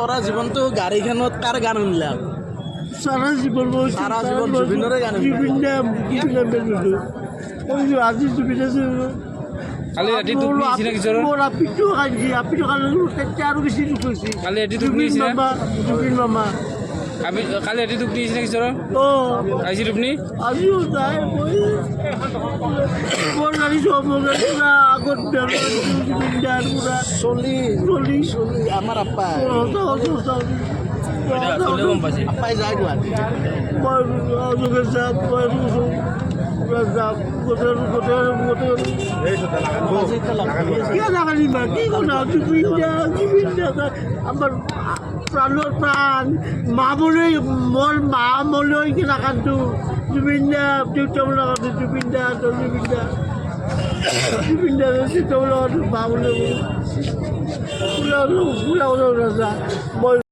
সারা জীবনটো গাড়ীখনত কাৰ গান শুনিলা সারা জীবন সারা জীবন জুবিনৰে গান আজি জুবিন আছে কালি ৰাতি টোপনি আহিছে না কিশোৰৰ মোৰ আপিটো খাইছি আপিটো খালে তেতিয়া আৰু বেছি দুখ হৈছে কালি ৰাতি টোপনি আহিছে না জুবিন মামা কালি ৰাতি টোপনি আহিছে না কিশোৰৰ আহিছে টোপনি আজিও যায় মোৰ গাড়ী চব মোৰ গাড়ী পুৰা আগত জুবিন দাৰ পুৰা চলি চলি আমাৰ আপ্পাই আপ্পাই যায় গুৱাহাটী মই যোগে যাম মই যাম আমার প্রাণর প্রাণ মা বলে মোর মা মলৈ কিনা কান্দো জুবিন দা দেউতা বলে কান্দো জুবিন দা দেউতা বলে মা বলে ফুলা ফুলা রাজা মই